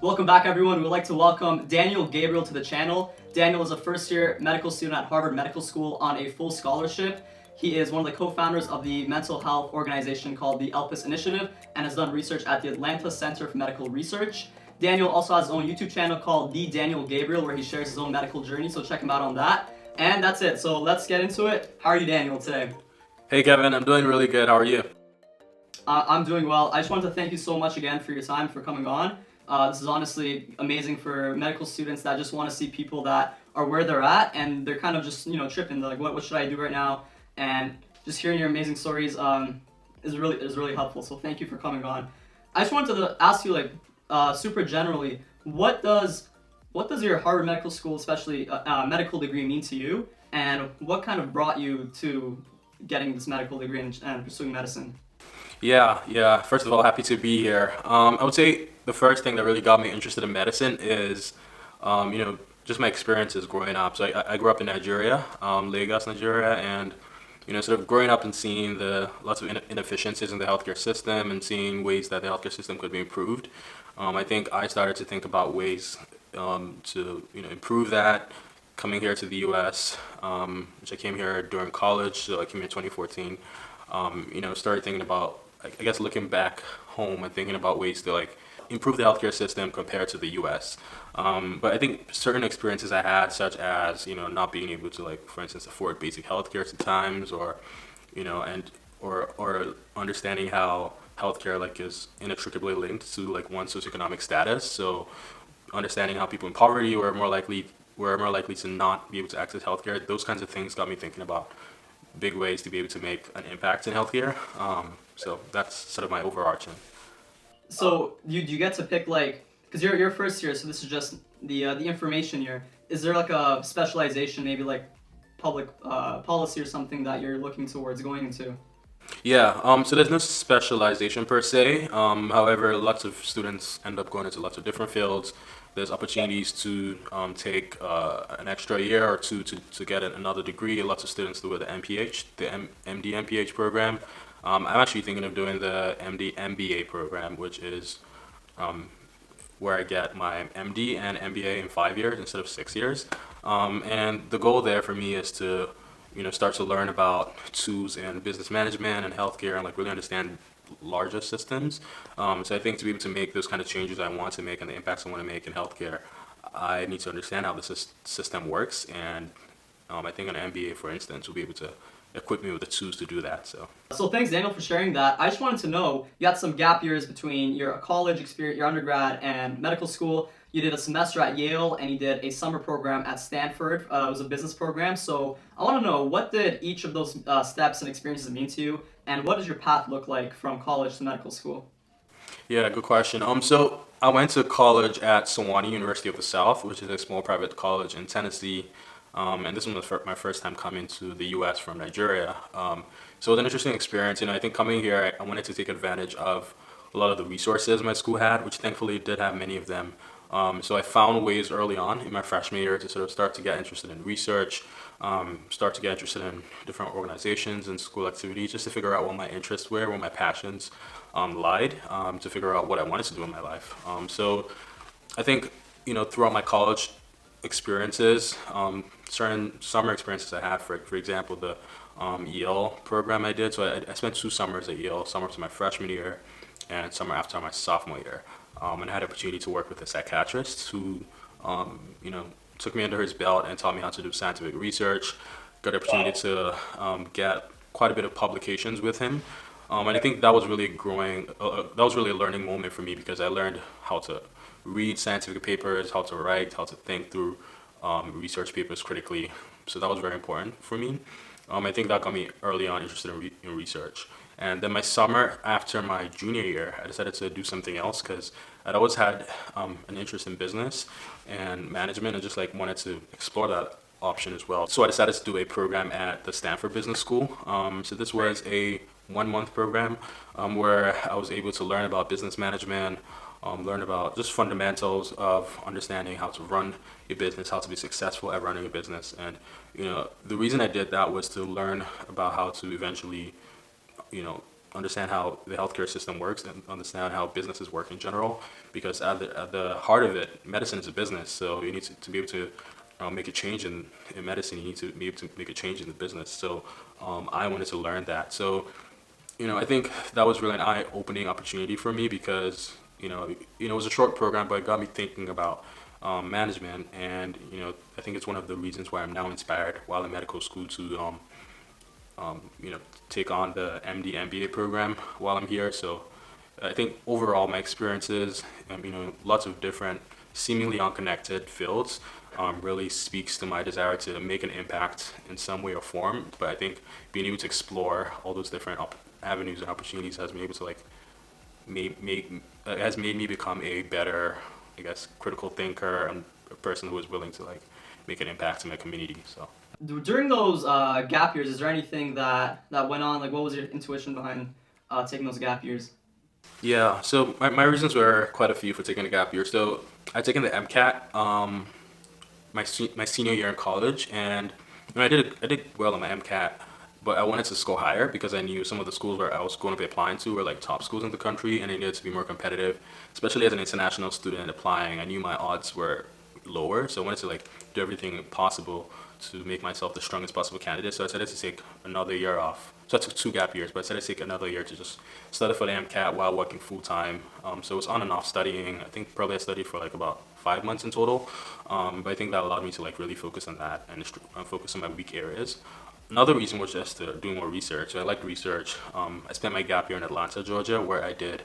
Welcome back, everyone. We'd like to welcome Daniel Gabriel to the channel. Daniel is a first-year medical student at Harvard Medical School on a full scholarship. He is one of the co-founders of the mental health organization called the Elvis Initiative and has done research at the Atlanta Center for Medical Research. Daniel also has his own YouTube channel called The Daniel Gabriel, where he shares his own medical journey, so check him out on that. And that's it. So let's get into it. How are you, Daniel, today? Hey Kevin, I'm doing really good. How are you? I'm doing well. I just wanted to thank you so much again for your time, for coming on. This is honestly amazing for medical students that just want to see people that are where they're at and they're kind of just, tripping. They're like, what should I do right now? And just hearing your amazing stories is really helpful. So thank you for coming on. I just wanted to ask you, super generally, what does your Harvard Medical School, especially medical degree, mean to you? And what kind of brought you to getting this medical degree and pursuing medicine? Yeah. First of all, happy to be here. I would say the first thing that really got me interested in medicine is, just my experiences growing up. So I grew up in Nigeria, Lagos, Nigeria, and sort of growing up and seeing the lots of inefficiencies in the healthcare system and seeing ways that the healthcare system could be improved. I think I started to think about ways to improve that. Coming here to the U.S., which I came here during college, so I came here in 2014. Started thinking about, I guess, looking back home and thinking about ways to improve the healthcare system compared to the U.S. But I think certain experiences I had, such as not being able to, for instance, afford basic healthcare sometimes, or or understanding how healthcare is inextricably linked to one's socioeconomic status. So understanding how people in poverty were more likely to not be able to access healthcare. Those kinds of things got me thinking about big ways to be able to make an impact in healthcare. So that's sort of my overarching. So you get to pick, because you're first year, so this is just the information year. Is there a specialization, maybe public policy or something that you're looking towards going into? Yeah, so there's no specialization per se. However, lots of students end up going into lots of different fields. There's opportunities to take an extra year or two to get another degree. Lots of students do the MPH, the MD MPH program. I'm actually thinking of doing the MD MBA program, which is where I get my MD and MBA in 5 years instead of 6 years. And the goal there for me is to start to learn about tools in business management and healthcare and really understand larger systems. So I think to be able to make those kind of changes I want to make and the impacts I want to make in healthcare, I need to understand how the system works. And I think an MBA, for instance, will be able to equip me with the tools to do that. So thanks, Daniel, for sharing that. I just wanted to know, you had some gap years between your college experience, your undergrad, and medical school. You did a semester at Yale, and you did a summer program at Stanford. It was a business program. So I want to know, what did each of those steps and experiences mean to you, and what does your path look like from college to medical school? Yeah, good question. So I went to college at Sewanee University of the South, which is a small private college in Tennessee. And this was my first time coming to the U.S. from Nigeria. So it was an interesting experience. I think coming here, I wanted to take advantage of a lot of the resources my school had, which thankfully did have many of them. So I found ways early on in my freshman year to sort of start to get interested in research, start to get interested in different organizations and school activities, just to figure out what my interests were, where my passions lied, to figure out what I wanted to do in my life. So I think, throughout my college experiences, certain summer experiences I had, for example, the Yale program I did. So I spent 2 summers at Yale, summer to my freshman year and summer after my sophomore year. And I had the opportunity to work with a psychiatrist who, took me under his belt and taught me how to do scientific research. Got the opportunity to get quite a bit of publications with him. And I think that was really that was really a learning moment for me, because I learned how to read scientific papers, how to write, how to think through research papers critically. So that was very important for me. I think that got me early on interested in research. And then my summer after my junior year, I decided to do something else, because I'd always had an interest in business and management and just wanted to explore that option as well. So I decided to do a program at the Stanford Business School. So this was a 1-month program where I was able to learn about business management, learn about just fundamentals of understanding how to run a business, how to be successful at running a business. And the reason I did that was to learn about how to eventually understand how the healthcare system works and understand how businesses work in general. Because at the heart of it, medicine is a business. So you need to be able to make a change in medicine. You need to be able to make a change in the business. So I wanted to learn that. So I think that was really an eye-opening opportunity for me because it was a short program, but it got me thinking about management, and I think it's one of the reasons why I'm now inspired while in medical school to take on the MD MBA program while I'm here. So I think overall my experiences, lots of different seemingly unconnected fields, really speaks to my desire to make an impact in some way or form. But I think being able to explore all those different avenues and opportunities has been able to like has made me become a better, I guess, critical thinker and a person who is willing to like make an impact in my community. So During those gap years, is there anything that went on? Like, what was your intuition behind taking those gap years? yeah, so my reasons were quite a few for taking a gap year. So I taken the MCAT my senior year in college, and I did well on my MCAT, but I wanted to score higher because I knew some of the schools where I was going to be applying to were like top schools in the country, and I needed to be more competitive, especially as an international student applying. I knew my odds were lower, so I wanted to like do everything possible to make myself the strongest possible candidate. So I decided to take another year off. So I took 2 gap years, but I decided to take another year to just study for the MCAT while working full time. So it was on and off studying. I think probably I studied for like about 5 months in total. But I think that allowed me to like really focus on that and focus on my weak areas. Another reason was just to do more research. So I like research. I spent my gap year in Atlanta, Georgia, where I did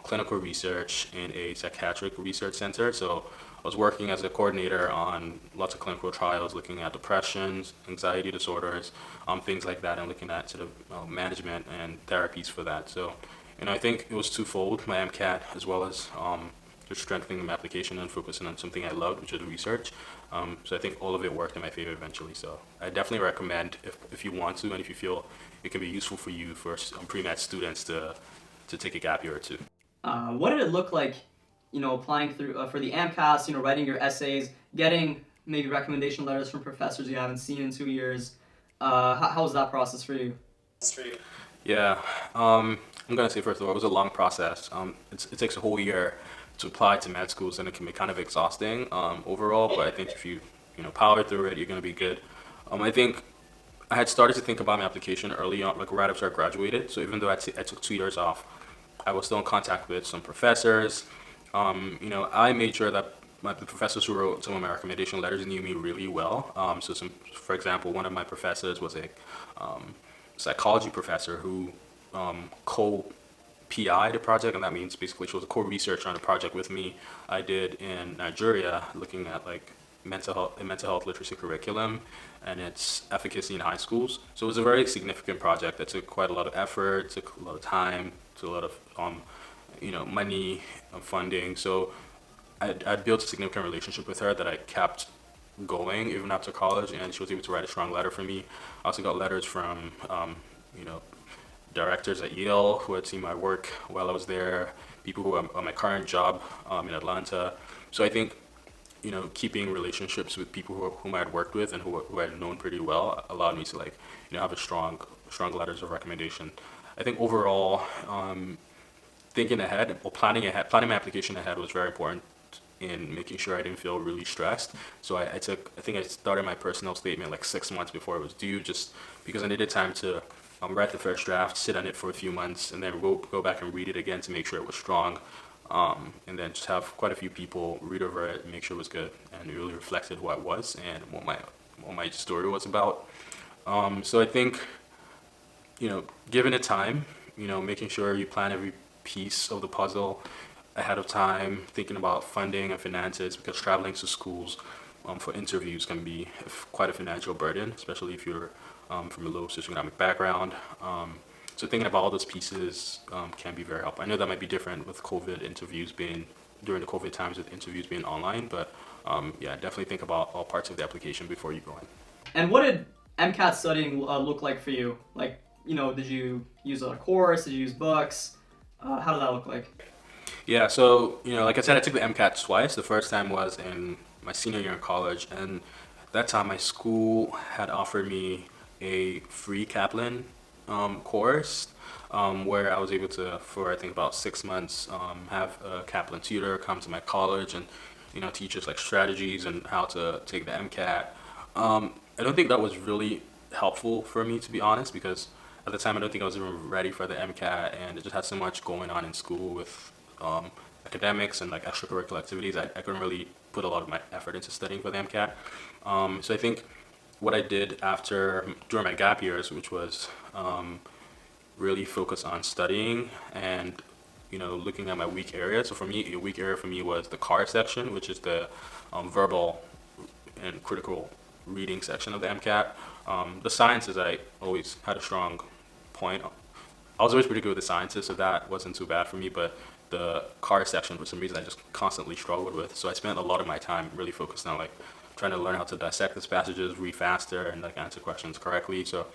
clinical research in a psychiatric research center. So I was working as a coordinator on lots of clinical trials, looking at depressions, anxiety disorders, things like that, and looking at sort of management and therapies for that. So, I think it was twofold, my MCAT, as well as just strengthening my application and focusing on something I loved, which is research. So I think all of it worked in my favor eventually. So I definitely recommend if you want to and if you feel it can be useful for you for pre-med students to take a gap year or two. What did it look like, applying through for the AMCAS, writing your essays, getting maybe recommendation letters from professors you haven't seen in 2 years? How was that process for you? Yeah, I'm gonna say first of all, it was a long process. It takes a whole year to apply to med schools, and it can be kind of exhausting overall. But I think if you power through it, you're gonna be good. I think I had started to think about my application early on, like right after I graduated. So even though I took 2 years off, I was still in contact with some professors. I made sure that the professors who wrote some of my recommendation letters knew me really well. For example, one of my professors was a psychology professor who co-PI the project, and that means basically she was a co-researcher on the project with me. I did in Nigeria, looking at like a mental health literacy curriculum and its efficacy in high schools. So it was a very significant project that took quite a lot of effort, took a lot of time, took a lot of money, funding. So I'd built a significant relationship with her that I kept going even after college, and she was able to write a strong letter for me. I also got letters from directors at Yale who had seen my work while I was there, people who are on my current job in Atlanta. So I think keeping relationships with people whom I had worked with and who I had known pretty well allowed me to like have a strong letters of recommendation. I think overall, thinking ahead or planning my application ahead was very important in making sure I didn't feel really stressed. So I think I started my personal statement like 6 months before it was due, just because I needed time to write the first draft, sit on it for a few months, and then go back and read it again to make sure it was strong. And then just have quite a few people read over it and make sure it was good and it really reflected who I was and what my story was about. So I think, given it time, making sure you plan every piece of the puzzle ahead of time, thinking about funding and finances, because traveling to schools for interviews can be quite a financial burden, especially if you're from a low socioeconomic background. So thinking about all those pieces can be very helpful. I know that might be different with during the COVID times with interviews being online, but yeah, definitely think about all parts of the application before you go in. And what did MCAT studying look like for you? Like, did you use a course? Did you use books? How did that look like? Yeah, so like I said, I took the MCAT twice. The first time was in my senior year in college, and that time my school had offered me a free Kaplan course where I was able to, for I think about 6 months, have a Kaplan tutor come to my college and teach us like strategies and how to take the MCAT. I don't think that was really helpful for me, to be honest, because at the time I don't think I was even ready for the MCAT, and it just had so much going on in school with academics and like extracurricular activities. I couldn't really put a lot of my effort into studying for the MCAT. So I think what I did during my gap years, which was really focus on studying and looking at my weak areas. So for me, a weak area for me was the CAR section, which is the verbal and critical reading section of the MCAT. The sciences, I always had a strong point. I was always pretty good with the sciences, so that wasn't too bad for me. But the CAR section, for some reason, I just constantly struggled with. So I spent a lot of my time really focused on like trying to learn how to dissect these passages, read faster, and like answer questions correctly. So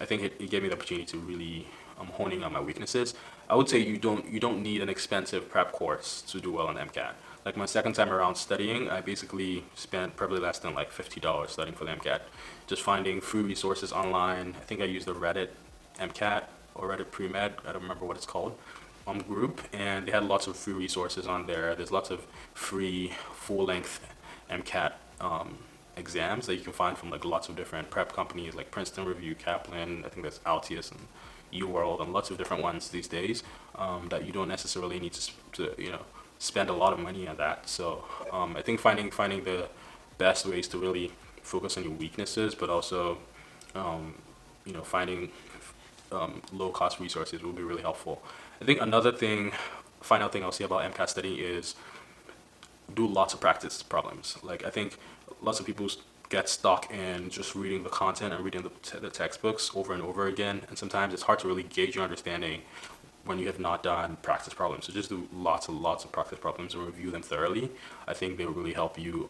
I think it gave me the opportunity to really honing on my weaknesses. I would say you don't need an expensive prep course to do well on MCAT. Like my second time around studying, I basically spent probably less than like $50 studying for the MCAT, just finding free resources online. I think I used the Reddit MCAT or Reddit Pre-Med, I don't remember what it's called, group, and they had lots of free resources on there. There's lots of free full-length MCAT exams that you can find from like lots of different prep companies like Princeton Review, Kaplan, I think that's Altius and UWorld, and lots of different ones these days that you don't necessarily need to spend a lot of money on that. So I think finding the best ways to really focus on your weaknesses, but also finding low cost resources will be really helpful. I think final thing I'll say about MCAT studying is do lots of practice problems. Like I think lots of people get stuck in just reading the content and reading the textbooks over and over again, and sometimes it's hard to really gauge your understanding when you have not done practice problems. So just do lots of practice problems and review them thoroughly. I think they will really help you,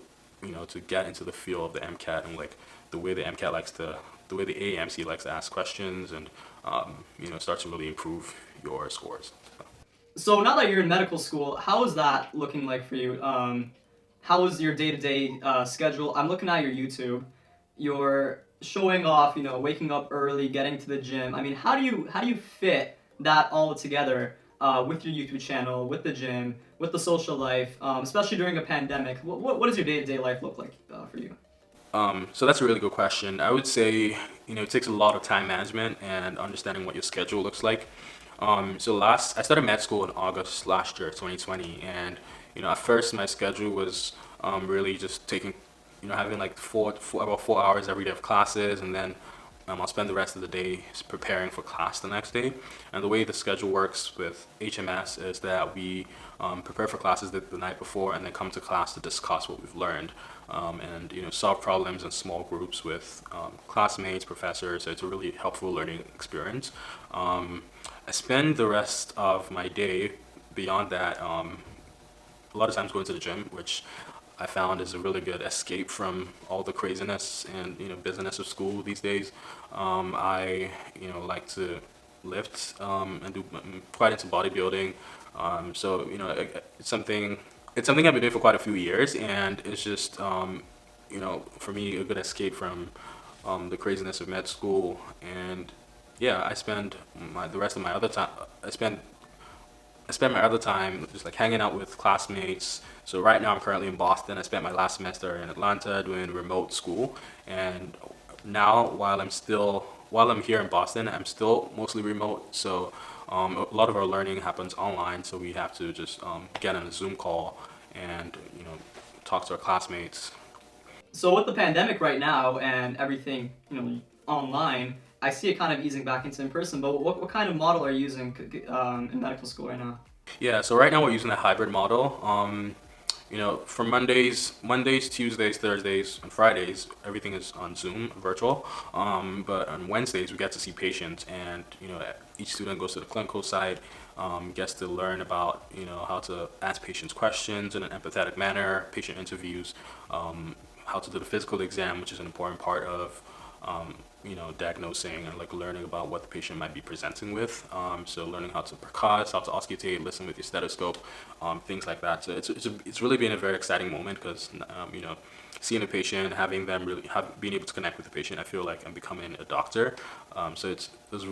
to get into the feel of the MCAT and like the way the AAMC likes to ask questions, and start to really improve your scores. So now that you're in medical school, how is that looking like for you? How is your day-to-day schedule? I'm looking at your YouTube. You're showing off, waking up early, getting to the gym. I mean, how do you fit that all together with your YouTube channel, with the gym, with the social life, especially during a pandemic? What does your day-to-day life look like for you? So that's a really good question. I would say, it takes a lot of time management and understanding what your schedule looks like. I started med school in August last year, 2020, and at first my schedule was really just taking, having like about 4 hours every day of classes, and then I'll spend the rest of the day preparing for class the next day. And the way the schedule works with HMS is that we prepare for classes the night before, and then come to class to discuss what we've learned, and solve problems in small groups with classmates, professors. So it's a really helpful learning experience. I spend the rest of my day beyond that a lot of times going to the gym, which I found is a really good escape from all the craziness and business of school these days. I like to lift and I'm quite into bodybuilding. So it's something I've been doing for quite a few years, and it's just for me a good escape from the craziness of med school. And yeah, I spend the rest of my other time. I spend my other time just like hanging out with classmates. So right now I'm currently in Boston. I spent my last semester in Atlanta doing remote school, and now while I'm here in Boston, I'm still mostly remote. So a lot of our learning happens online. So we have to just get on a Zoom call and talk to our classmates. So with the pandemic right now and everything, online, I see it kind of easing back into in person. But what kind of model are you using in medical school right now? Yeah, so right now we're using a hybrid model. For Mondays, Tuesdays, Thursdays, and Fridays, everything is on Zoom, virtual. But on Wednesdays, we get to see patients, and each student goes to the clinical side, gets to learn about how to ask patients questions in an empathetic manner, patient interviews, how to do the physical exam, which is an important part of diagnosing and like learning about what the patient might be presenting with. So learning how to percuss, how to auscultate, listen with your stethoscope, things like that. So it's really been a very exciting moment because seeing a patient, having them being able to connect with the patient, I feel like I'm becoming a doctor. So it's those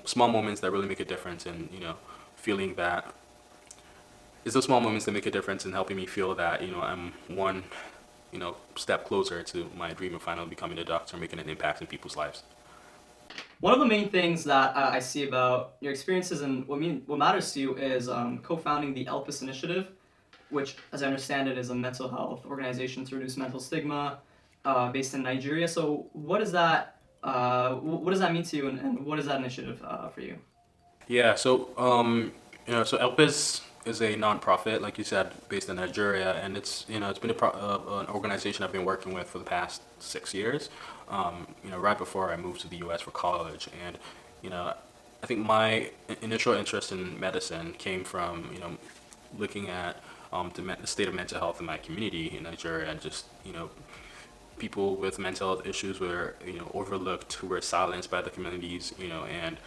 small moments that really make a difference, and feeling that it's those small moments that make a difference in helping me feel that I'm one step closer to my dream of finally becoming a doctor, making an impact in people's lives. One of the main things that I see about your experiences and what matters to you is co-founding the Elvis Initiative, which, as I understand it, is a mental health organization to reduce mental stigma, based in Nigeria. So, what does that mean to you, and what is that initiative for you? Yeah, so Elpis is a nonprofit, like you said, based in Nigeria, and it's been an organization I've been working with for the past 6 years. Right before I moved to the U.S. for college, and you know, I think my initial interest in medicine came from looking at the state of mental health in my community in Nigeria, and just people with mental health issues were overlooked, who were silenced by the communities, and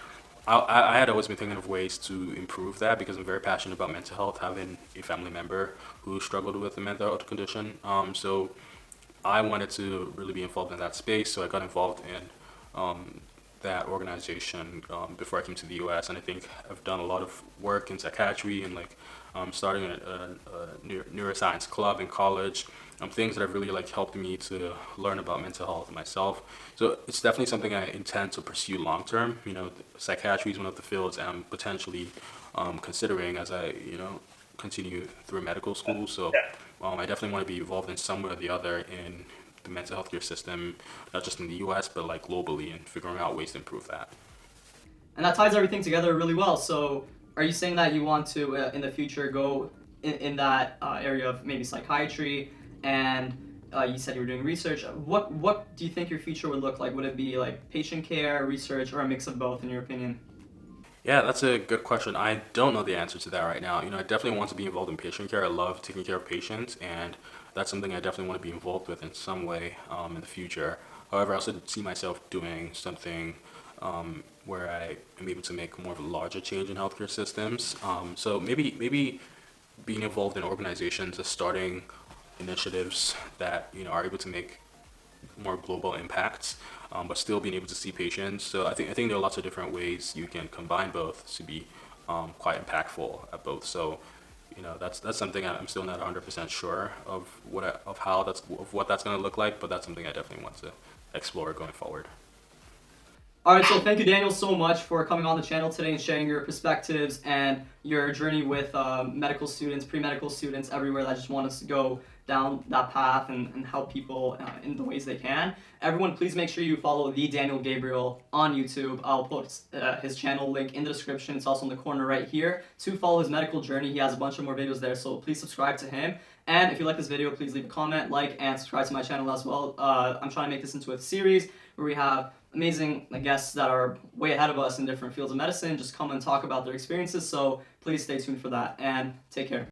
I had always been thinking of ways to improve that because I'm very passionate about mental health, having a family member who struggled with a mental health condition. So I wanted to really be involved in that space, so I got involved in that organization before I came to the U.S. And I think I've done a lot of work in psychiatry and like starting a neuroscience club in college. Things that have really like helped me to learn about mental health myself. So it's definitely something I intend to pursue long term. Psychiatry is one of the fields I'm potentially considering as I continue through medical school. So I definitely want to be involved in some way or the other in the mental health care system, not just in the U.S. but like globally, and figuring out ways to improve that. And that ties everything together really well. So, are you saying that you want to, in the future, go in that area of maybe psychiatry? And you said you were doing research. What do you think your future would look like? Would it be like patient care, research, or a mix of both, in your opinion? Yeah, that's a good question. I don't know the answer to that right now. I definitely want to be involved in patient care. I love taking care of patients, and that's something I definitely want to be involved with in some way in the future. However, I also see myself doing something where I am able to make more of a larger change in healthcare systems. So maybe being involved in organizations, starting initiatives that are able to make more global impacts, but still being able to see patients. So I think there are lots of different ways you can combine both to be quite impactful at both. So that's something I'm still not 100% sure of what that's going to look like, but that's something I definitely want to explore going forward. All right, so thank you, Daniel, so much for coming on the channel today and sharing your perspectives and your journey with medical students, pre-medical students everywhere that just want us to go down that path and help people in the ways they can. Everyone, please make sure you follow the Daniel Gabriel on YouTube. I'll put his channel link in the description. It's also in the corner right here to follow his medical journey. He has a bunch of more videos there, so please subscribe to him. And if you like this video, please leave a comment, like, and subscribe to my channel as well. I'm trying to make this into a series where we have amazing guests that are way ahead of us in different fields of medicine just come and talk about their experiences. So please stay tuned for that, and take care.